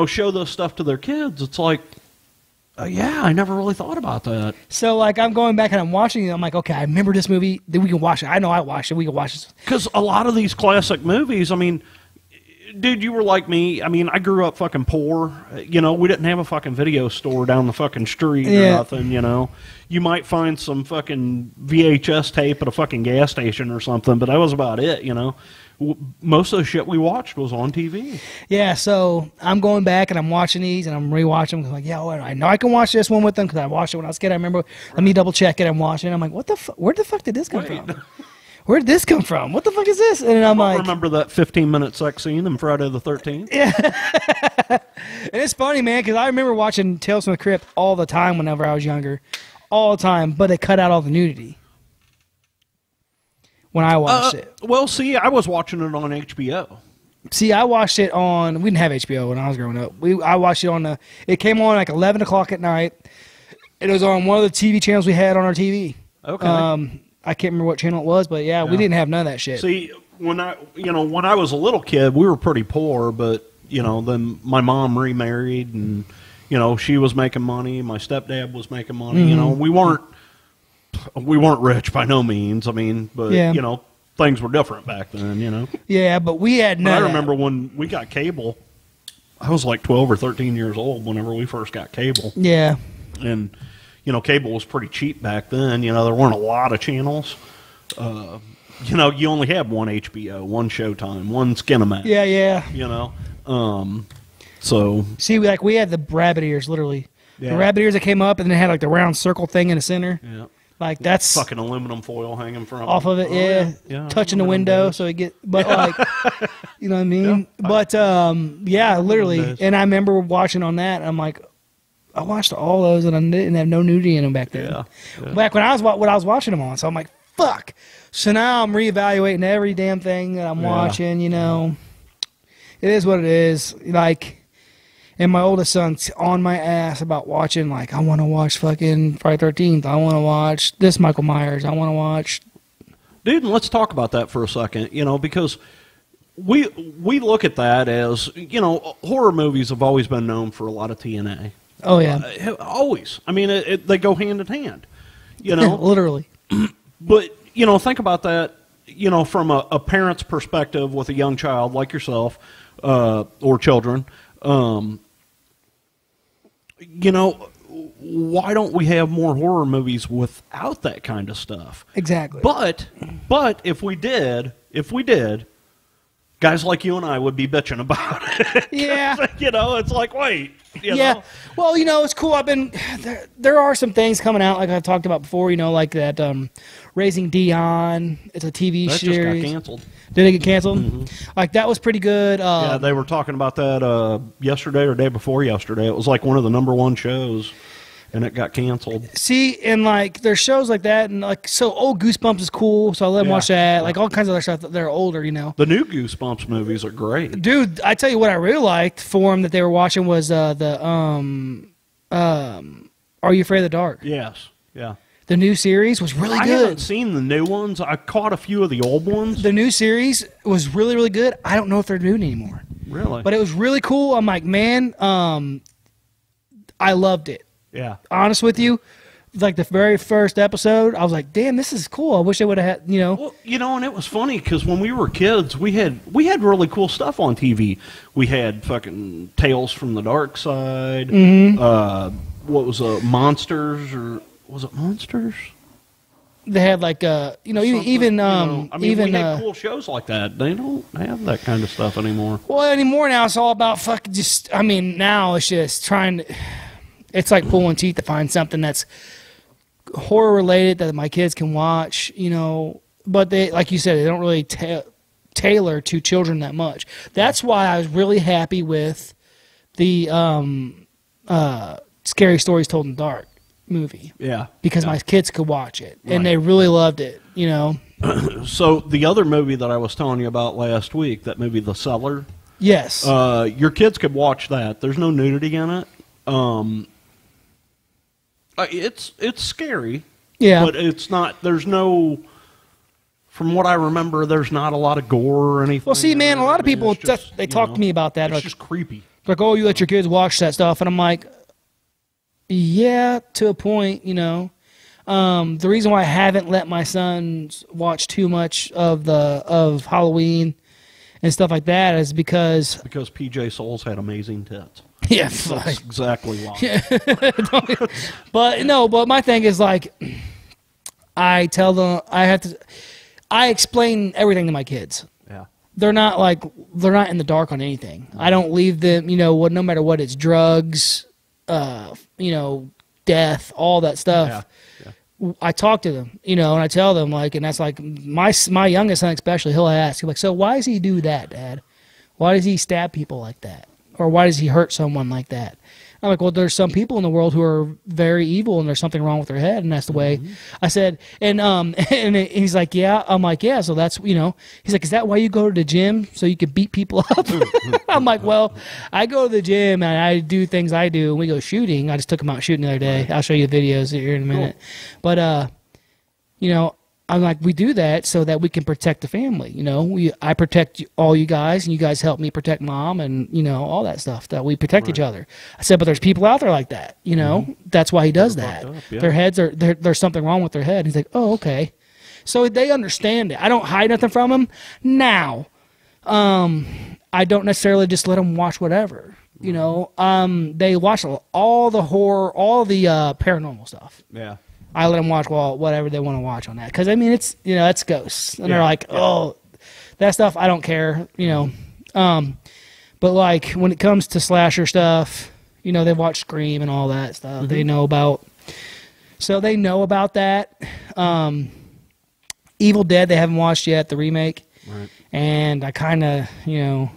show this stuff to their kids, it's like, I never really thought about that. So like I'm going back and I'm watching it. I'm like, okay, I remember this movie. Then we can watch it. I know I watched it. We can watch this. Because a lot of these classic movies, I mean, dude, you were like me. I mean, I grew up fucking poor. We didn't have a fucking video store down the fucking street or nothing, You might find some fucking VHS tape at a fucking gas station or something, but that was about it, Most of the shit we watched was on TV. Yeah, so I'm going back and I'm watching these and I'm rewatching them. I'm like, I know I can watch this one with them because I watched it when I was a kid. I remember, let me double check it. I'm watching it. I'm like, where the fuck did this come from? Where did this come from? What the fuck is this? And I'm like, remember that 15-minute sex scene in Friday the 13th? Yeah. And it's funny, man, because I remember watching Tales from the Crypt all the time whenever I was younger. All the time, but they cut out all the nudity when I watched it. Well, see, I was watching it on HBO. See, I watched it on, we didn't have HBO when I was growing up. I watched it it came on like 11 o'clock at night. It was on one of the TV channels we had on our TV. Okay. I can't remember what channel it was, but yeah, we didn't have none of that shit. See, when I was a little kid, we were pretty poor, but, then my mom remarried and, she was making money. My stepdad was making money. Mm-hmm. We weren't rich by no means. I mean, but things were different back then. Yeah, but we had none. I remember when we got cable. I was like 12 or 13 years old whenever we first got cable. Yeah, and cable was pretty cheap back then. There weren't a lot of channels. You only had one HBO, one Showtime, one Skinamax. Yeah. So see, like we had the rabbit ears, literally. Yeah. The rabbit ears that came up, and then it had like the round circle thing in the center. Yeah. Like that's fucking aluminum foil hanging from off of it. Yeah. Touching the window, so it like, you know what I mean. Yeah. But literally. And I remember watching on that. And I'm like, I watched all those, and I didn't have no nudity in them back then. Yeah. Back when I was watching them on, so I'm like, fuck. So now I'm reevaluating every damn thing that I'm watching. It is what it is. Like. And my oldest son's on my ass about watching, like, I want to watch fucking Friday 13th. I want to watch this Michael Myers. I want to watch. Dude, and let's talk about that for a second, because we look at that as, horror movies have always been known for a lot of TNA. Oh yeah, always. I mean, they go hand in hand. You know, literally. But you know, think about that. You know, from a parent's perspective with a young child like yourself or children. You know, why don't we have more horror movies without that kind of stuff? Exactly. But if we did, guys like you and I would be bitching about it. Yeah. You know, it's like, wait. You Yeah. know? Well, you know, it's cool. There are some things coming out, like I talked about before, you know, like that Raising Dion. It's a TV That series. just got canceled. Did it get canceled? Mm-hmm. Like, that was pretty good. Yeah, they were talking about that yesterday or day before yesterday. It was like one of the #1 shows, and it got canceled. See, and like there's shows like that, and like so old Goosebumps is cool, so I let them watch that. Like all kinds of other stuff that they're older, you know. The new Goosebumps movies are great. Dude, I tell you what I really liked for them that they were watching was Are You Afraid of the Dark? Yes, yeah. The new series was really I good. haven't seen the new ones. I caught a few of the old ones. The new series was really, really good. I don't know if they're doing it anymore. Really? But it was really cool. I'm like, man, I loved it. Yeah. Honest with you, like the very first episode, I was like, damn, this is cool. I wish I would have had, you know. Well, you know, and it was funny because when we were kids, we had really cool stuff on TV. We had fucking Tales from the Dark Side. Mm-hmm. What was Monsters, or was it Monsters? They had like you know, Something, even I mean, even we had cool shows like that. They don't have that kind of stuff anymore. well anymore now. It's all about fucking just. I mean, now it's just trying to. It's like pulling teeth to find something that's horror related that my kids can watch, you know. But they, like you said, they don't really tailor to children that much. That's why I was really happy with the Scary Stories Told in the Dark movie. Yeah, because my kids could watch it and they really loved it, you know. So the other movie that I was telling you about last week, that movie The Cellar. Yes. Your kids could watch that. There's no nudity in it. It's scary. Yeah. But it's not. There's no. From what I remember, there's not a lot of gore or anything. Well, see, man, a lot of people just, they talk to me about that. It's like, just creepy. Like, oh, you let your kids watch that stuff, and I'm like, yeah, to a point, you know. The reason why I haven't let my sons watch too much of Halloween and stuff like that is because PJ Souls had amazing tits. Yeah, that's exactly why. Yeah. But my thing is like, I tell them I explain everything to my kids. Yeah. They're not in the dark on anything. I don't leave them, you know, no matter what it's drugs, you know, death, all that stuff. Yeah. I talk to them, you know, and I tell them like, and that's like my youngest son especially. He'll ask, he'll like, so why does he do that, Dad? Why does he stab people like that, or why does he hurt someone like that? I'm like, well, there's some people in the world who are very evil, and there's something wrong with their head, and that's the way. I said, and he's like, yeah. I'm like, yeah. So that's, you know, he's like, is that why you go to the gym so you can beat people up? I'm like, well, I go to the gym and I do things I do, and we go shooting. I just took him out shooting the other day. I'll show you the videos here in a minute. Cool. But you know, I'm like, we do that so that we can protect the family. You know, I protect all you guys, and you guys help me protect Mom, and you know, all that stuff, that we protect each other. I said, but there's people out there like that. You know, that's why he does that. Their heads are there's something wrong with their head. He's like, oh, okay. So they understand it. I don't hide nothing from them. Now, I don't necessarily just let them watch whatever. You know, they watch all the horror, all the paranormal stuff. Yeah. I let them watch whatever they want to watch on that. Because, I mean, it's, you know, it's ghosts. And they're like, oh, that stuff, I don't care, you know. But, like, when it comes to slasher stuff, you know, they watch Scream and all that stuff. They know about. So they know about that. Evil Dead, they haven't watched yet, the remake. Right. And I kind of, you know,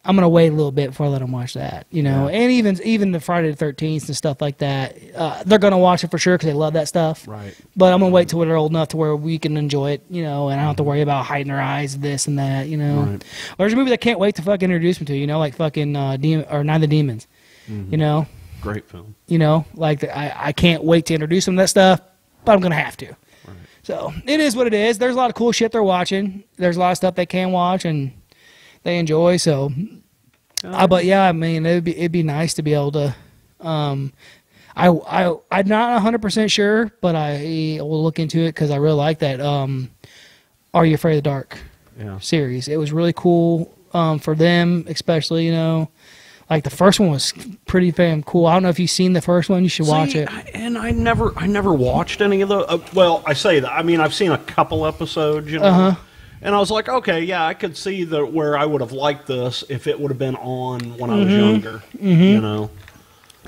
I'm going to wait a little bit before I let them watch that, you know. And even the Friday the 13th and stuff like that, they're going to watch it for sure because they love that stuff. Right. But I'm going to wait till they're old enough to where we can enjoy it, you know, and I don't have to worry about hiding their eyes, this and that, you know. Right. There's a movie that I can't wait to fucking introduce me to, you know, like fucking Night of the Demons, you know. Great film. You know, like I can't wait to introduce them to that stuff, but I'm going to have to. Right. So it is what it is. There's a lot of cool shit they're watching. There's a lot of stuff they can watch and they enjoy, so... but yeah, I mean, it'd be nice to be able to I'm not 100% sure, but I will look into it because I really like that. Are You Afraid of the Dark? Yeah. Series. It was really cool for them, especially, you know. Like the first one was pretty damn cool. I don't know if you've seen the first one. You should watch it. I never watched any of the. Well, I say that. I mean, I've seen a couple episodes, you know. Uh-huh. And I was like, okay, yeah, I could see where I would have liked this if it would have been on when I was younger. You know,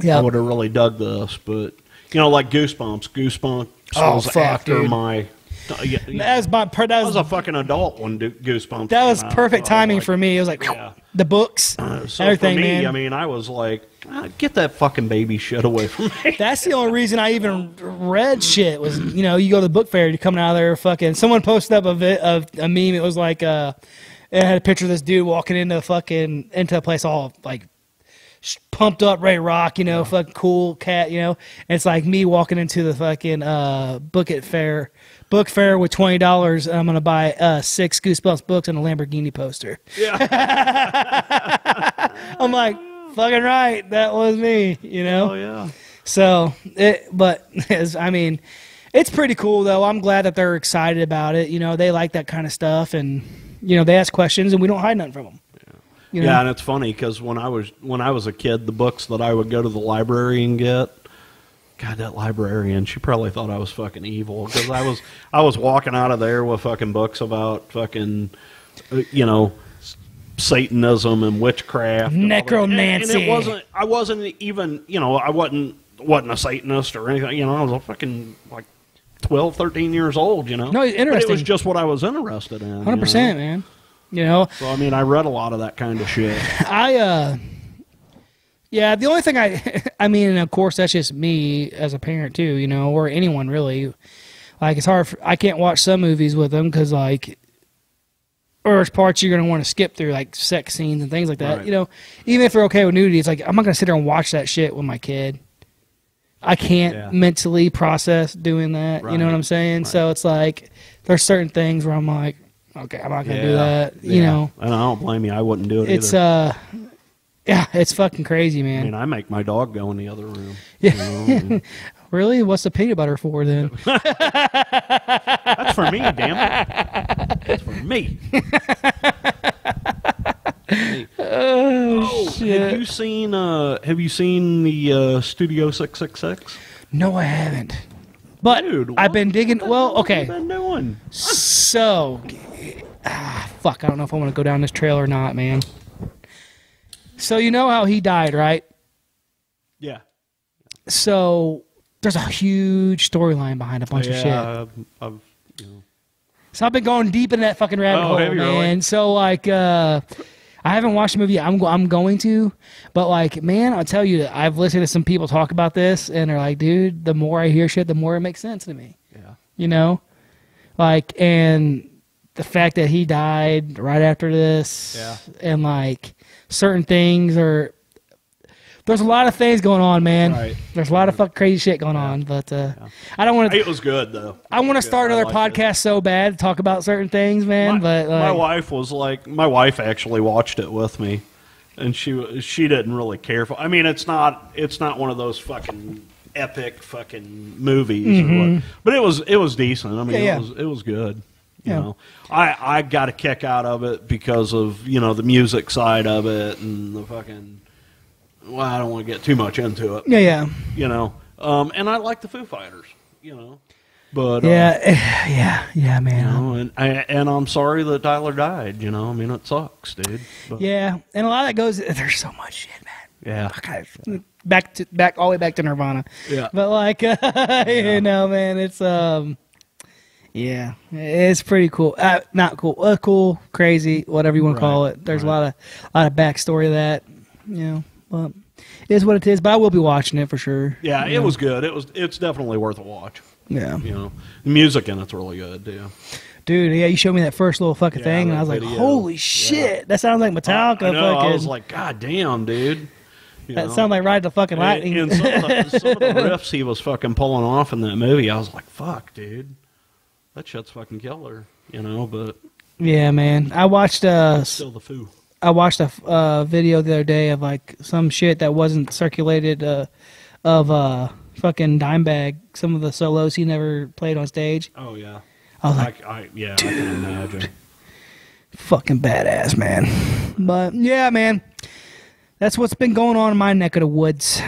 Yeah, I would have really dug this. But you know, like Goosebumps. Goosebumps was after dude. my. that was a fucking adult when Goosebumps. That was came out. perfect So I was timing like, for me. It was like yeah. the books, So everything, for me, man. I mean, I was like, get that fucking baby shit away from me. That's the only reason I even read shit was, you know, you go to the book fair, you're coming out of there fucking, someone posted up a meme. It was like, it had a picture of this dude walking into a place all like pumped up, ready to rock, you know, fucking cool cat, you know, and it's like me walking into the fucking, book fair with $20 and I'm going to buy 6 Goosebumps books and a Lamborghini poster. Yeah. I'm like, fucking right, that was me, you know? Oh, yeah. So, I mean, it's pretty cool, though. I'm glad that they're excited about it. You know, they like that kind of stuff, and, you know, they ask questions, and we don't hide nothing from them. You know? Yeah, and it's funny, because when I was a kid, the books that I would go to the library and get, God, that librarian, she probably thought I was fucking evil, because I was walking out of there with fucking books about fucking, you know, Satanism and witchcraft, necromancy. And I wasn't even, you know, I wasn't a Satanist or anything. You know, I was a fucking like 12, 13 years old. You know, no, it's interesting. But it was just what I was interested in. 100%, man. You know, so I mean, I read a lot of that kind of shit. Yeah, the only thing I mean, and of course, that's just me as a parent too. You know, or anyone really. Like, it's hard. I can't watch some movies with them because like. Or there's parts you're going to want to skip through, like sex scenes and things like that. Right. You know, even if they're okay with nudity, it's like, I'm not going to sit there and watch that shit with my kid. I can't mentally process doing that. Right. You know what I'm saying? Right. So it's like, there's certain things where I'm like, okay, I'm not going to do that. You know? And I don't blame you. I wouldn't do it either. Yeah, it's fucking crazy, man. I mean, I make my dog go in the other room. Yeah. You know? Really? What's the peanut butter for then? That's for me, damn it. That's for me. Oh, shit. Have you seen the Studio 666? No, I haven't. But dude, I've been digging. Well, okay. What have you been doing? So, fuck. I don't know if I want to go down this trail or not, man. So you know how he died, right? Yeah. So there's a huge storyline behind a bunch of shit. So I've been going deep in that fucking rabbit hole, man. Really? So like, I haven't watched the movie yet. I'm going to, but like, man, I'll tell you, I've listened to some people talk about this, and they're like, dude, the more I hear shit, the more it makes sense to me. Yeah. You know, like, and the fact that he died right after this, and like certain things are. There's a lot of things going on, man. Right. There's a lot of fucking crazy shit going on, but I don't want to. It was good though. I want to start another podcast so bad to talk about certain things, man. But my wife actually watched it with me, and she didn't really care for. I mean, it's not one of those fucking epic fucking movies, but it was decent. I mean, it was good. You know, I got a kick out of it because of the music side of it and the fucking. Well, I don't want to get too much into it. Yeah. You know, and I like the Foo Fighters. You know, but yeah, man. You know, and I'm sorry that Tyler died. You know, I mean, it sucks, dude. But. Yeah, and a lot of that goes. There's so much shit, man. Yeah. Okay. Back all the way back to Nirvana. Yeah. But like, you know, man, it's yeah, it's pretty cool. Not cool. Cool, crazy, whatever you want to call it. There's a lot of backstory to that. You know. Well, it is what it is, but I will be watching it for sure. Yeah, it was good. It's definitely worth a watch. Yeah. You know, the music in it's really good, too. Dude, yeah, you showed me that first little fucking thing, and I was like, holy shit, that sounds like Metallica. I know, I was like, god damn, dude. That sounded like Ride the Fucking Lightning. And some of the riffs he was fucking pulling off in that movie, I was like, fuck, dude. That shit's fucking killer, you know, but... Yeah, man. I watched... still the Foo. I watched a video the other day of like some shit that wasn't circulated of fucking Dimebag. Some of the solos he never played on stage. Oh yeah. I was like, I can imagine. Fucking badass, man. But yeah, man, that's what's been going on in my neck of the woods.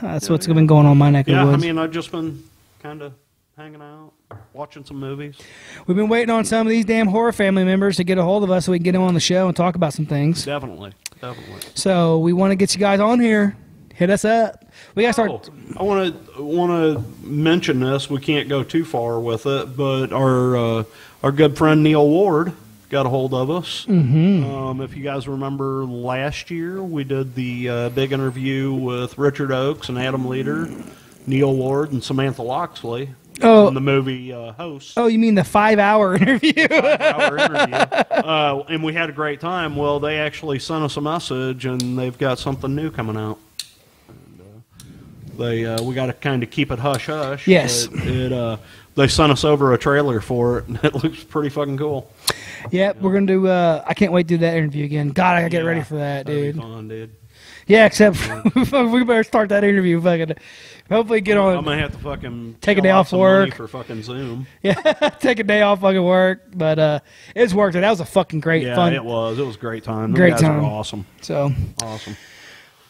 That's what's been going on in my neck of the woods. I mean, I've just been kind of hanging out, watching some movies. We've been waiting on some of these damn horror family members to get a hold of us so we can get them on the show and talk about some things. Definitely. So we want to get you guys on here. Hit us up. We gotta start. I want to mention this. We can't go too far with it, but our good friend Neil Ward got a hold of us. Mm-hmm. If you guys remember last year, we did the big interview with Richard Oakes and Adam Leader, Neil Ward, and Samantha Loxley. Oh, the movie host. Oh, you mean the 5-hour interview? 5-hour interview. And we had a great time. Well, they actually sent us a message, and they've got something new coming out. And, we got to kind of keep it hush hush. Yes. They sent us over a trailer for it, and it looks pretty fucking cool. Yep, we're gonna do. I can't wait to do that interview again. God, I gotta get ready for that, dude. Be fun, dude. Yeah, except we better start that interview. Fucking, hopefully get on. I'm gonna have to fucking take a day off work for fucking Zoom. Yeah, take a day off fucking work. But it's worth it. That was a fucking great fun. Yeah, it was. It was a great time. Those great guys time. Are awesome. So awesome.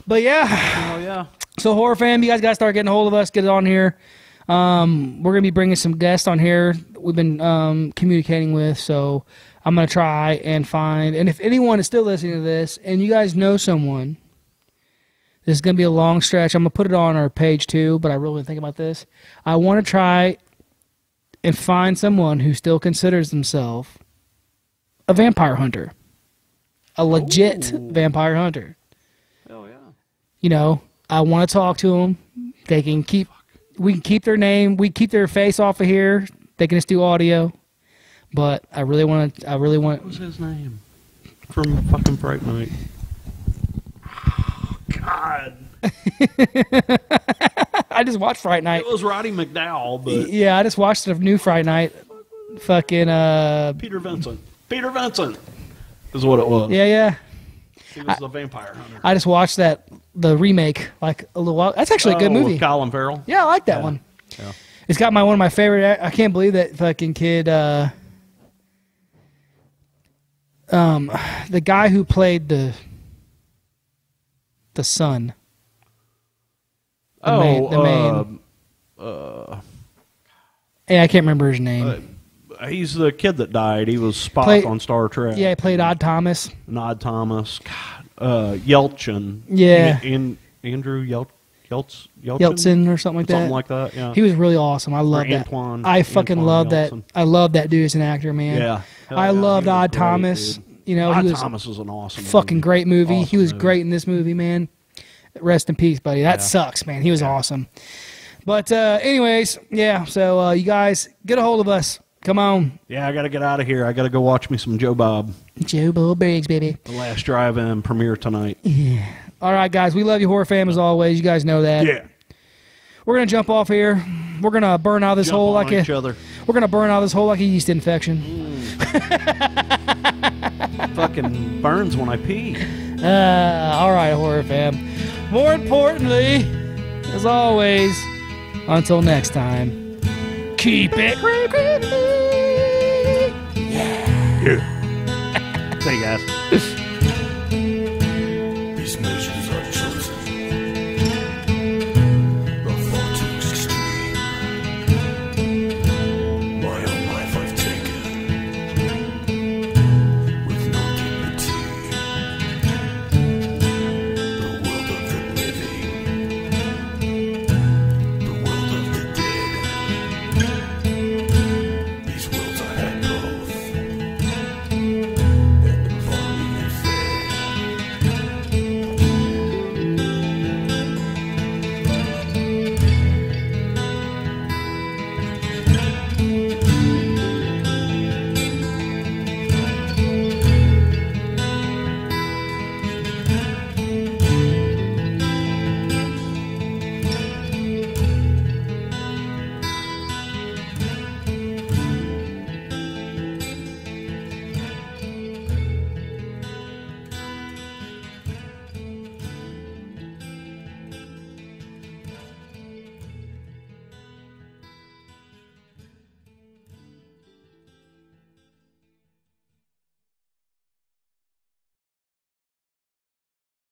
But yeah. Oh yeah. So horror fam, you guys gotta start getting a hold of us. Get it on here. We're gonna be bringing some guests on here. We've been communicating with. So I'm gonna try and find. And if anyone is still listening to this, and you guys know someone. This is going to be a long stretch. I'm going to put it on our page too, but I really think about this. I want to try and find someone who still considers themselves a vampire hunter. A legit vampire hunter. Hell yeah. You know, I want to talk to them. They can keep, we can keep their name, we keep their face off of here. They can just do audio. But I really want to, What was his name? From fucking Fright Night. God. I just watched Fright Night. It was Roddy McDowell, but yeah, I just watched the new Fright Night. Fucking Peter Vincent. Peter Vincent is what it was. Yeah. He was the vampire hunter. I just watched the remake like a little while. That's actually a good movie. With Colin Farrell. Yeah, I like that one. Yeah. It's got one of my favorite. I can't believe that fucking kid. The guy who played the son. The main. Yeah, I can't remember his name. He's the kid that died. He was Spock on Star Trek. Yeah, he played Odd Thomas. Odd Thomas. God. Yelchin. Yeah. Andrew Yeltsin or something like that. Something like that, yeah. He was really awesome. I love that. I fucking love that. I love that dude as an actor, man. Yeah. I loved Odd Thomas. Dude. You know, Odd Thomas was an awesome fucking movie. Great movie. Awesome he was movie. great in this movie, man. Rest in peace, buddy. That sucks, man. He was awesome. But anyways, yeah. So you guys get a hold of us. Come on. Yeah, I got to get out of here. I got to go watch me some Joe Bob. Joe Bob Briggs, baby. The Last Drive-In premiere tonight. Yeah. All right, guys. We love you, horror fam, as always. You guys know that. Yeah. We're gonna jump off here. We're gonna burn out this hole like each other. We're gonna burn out this hole like a yeast infection. Fucking burns when I pee. All right, horror fam. More importantly, as always, until next time, keep it creepy. Yeah. See you guys.